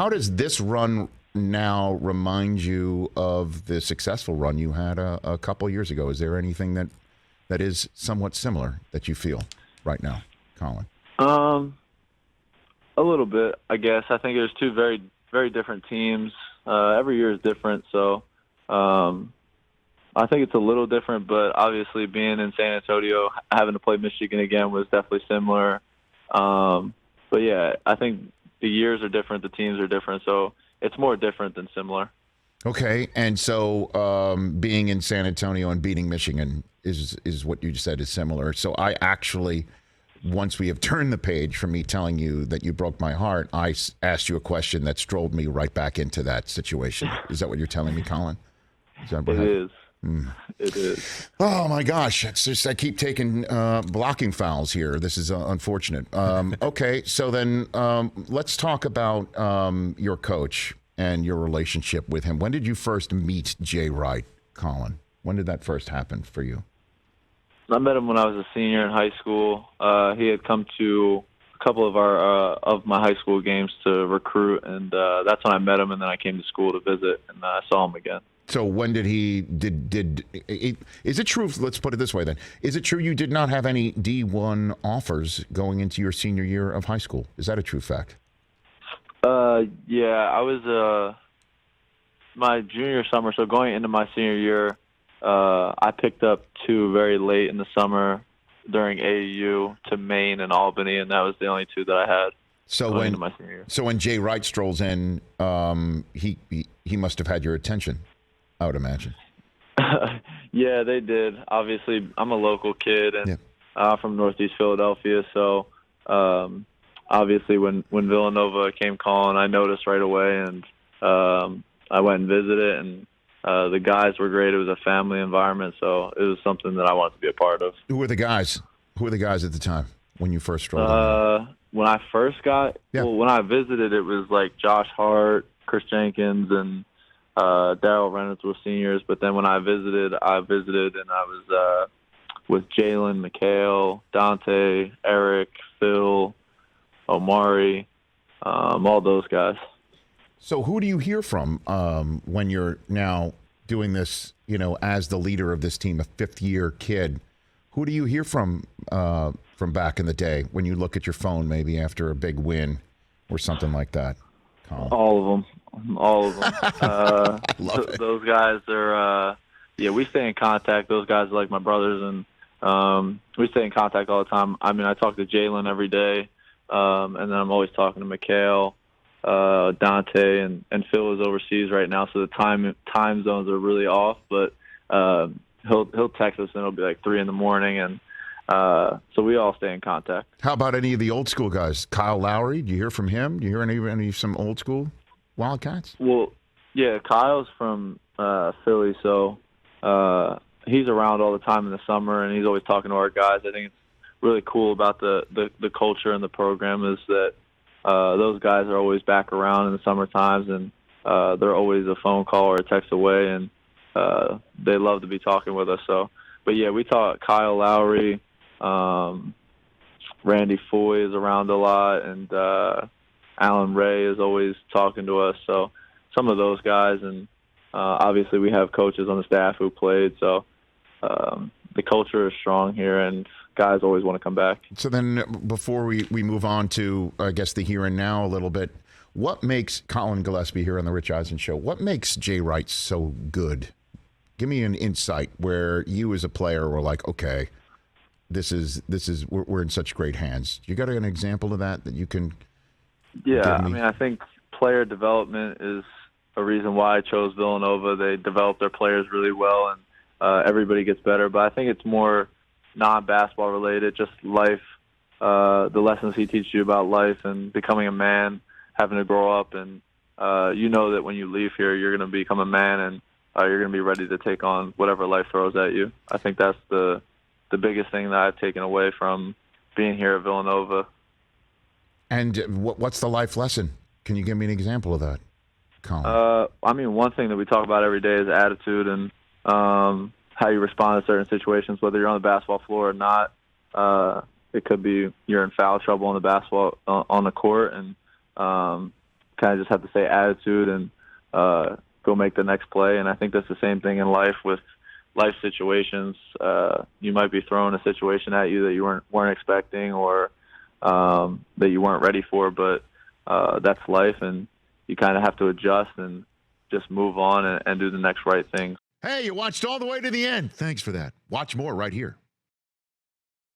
how does this run now remind you of the successful run you had a couple years ago? Is there anything that is somewhat similar that you feel right now, Collin? A little bit, I guess. I think there's two very, very different teams. Every year is different, so I think it's a little different, but obviously being in San Antonio, having to play Michigan again was definitely similar. But, yeah, I think the years are different, the teams are different, so it's more different than similar. Okay, and so being in San Antonio and beating Michigan is what you just said is similar. So I actually, once we have turned the page from me telling you that you broke my heart, I asked you a question that strolled me right back into that situation. Is that what you're telling me, Collin? It is. It is. Oh, my gosh. It's just I keep taking blocking fouls here. This is unfortunate. Okay, so then let's talk about your coach and your relationship with him. When did you first meet Jay Wright, Collin? When did that first happen for you? I met him when I was a senior in high school. He had come to a couple of my high school games to recruit, and that's when I met him, and then I came to school to visit, and I saw him again. So when did is it true, let's put it this way then, is it true you did not have any D1 offers going into your senior year of high school? Is that a true fact? Yeah, I was my junior summer, so going into my senior year, I picked up two very late in the summer during AAU to Maine and Albany, and that was the only two that I had going into my senior year. So when Jay Wright strolls in, he must have had your attention, I would imagine. Yeah, they did. Obviously, I'm a local kid, and I'm from Northeast Philadelphia, so obviously when Villanova came calling, I noticed right away, and I went and visited, and the guys were great. It was a family environment, so it was something that I wanted to be a part of. Who were the guys? Who were the guys at the time when you first strolled in? When I first when I visited, it was like Josh Hart, Chris Jenkins, and Daryl Reynolds were seniors. But then when I visited, and I was with Jalen, McHale, Dante, Eric, Phil, Omari, all those guys. So who do you hear from when you're now doing this, as the leader of this team, a fifth-year kid? Who do you hear from back in the day when you look at your phone maybe after a big win or something like that, Collin? All of them. I love it. Those guys are, we stay in contact. Those guys are like my brothers, and we stay in contact all the time. I mean, I talk to Jalen every day, and then I'm always talking to McHale. Dante and Phil is overseas right now, so the time zones are really off. But he'll text us, and it'll be like 3 a.m, and so we all stay in contact. How about any of the old school guys? Kyle Lowry, do you hear from him? Do you hear any some old school Wildcats? Well, yeah, Kyle's from Philly, so he's around all the time in the summer, and he's always talking to our guys. I think it's really cool about the culture and the program is that those guys are always back around in the summer times, and they're always a phone call or a text away, and they love to be talking with us. So, but yeah, we talk. Kyle Lowry, Randy Foy is around a lot, and Alan Ray is always talking to us. So some of those guys, and obviously we have coaches on the staff who played. So the culture is strong here, and guys always want to come back. So then before we move on to, I guess, the here and now a little bit, what makes Collin Gillespie here on the Rich Eisen Show, what makes Jay Wright so good? Give me an insight where you as a player were like, okay, we're in such great hands. You got an example of that you can Yeah, give me? I mean, I think player development is a reason why I chose Villanova. They develop their players really well, and everybody gets better. But I think it's more non-basketball related, just life, the lessons he teaches you about life and becoming a man, having to grow up. And you know that when you leave here, you're going to become a man, and you're going to be ready to take on whatever life throws at you. I think that's the biggest thing that I've taken away from being here at Villanova. And what's the life lesson? Can you give me an example of that, Collin? I mean, one thing that we talk about every day is attitude and how you respond to certain situations, whether you're on the basketball floor or not. It could be you're in foul trouble on the basketball on the court, and kind of just have to say attitude and go make the next play. And I think that's the same thing in life with life situations. You might be throwing a situation at you that you weren't expecting or that you weren't ready for, but that's life, and you kind of have to adjust and just move on and do the next right thing. Hey, you watched all the way to the end. Thanks for that. Watch more right here.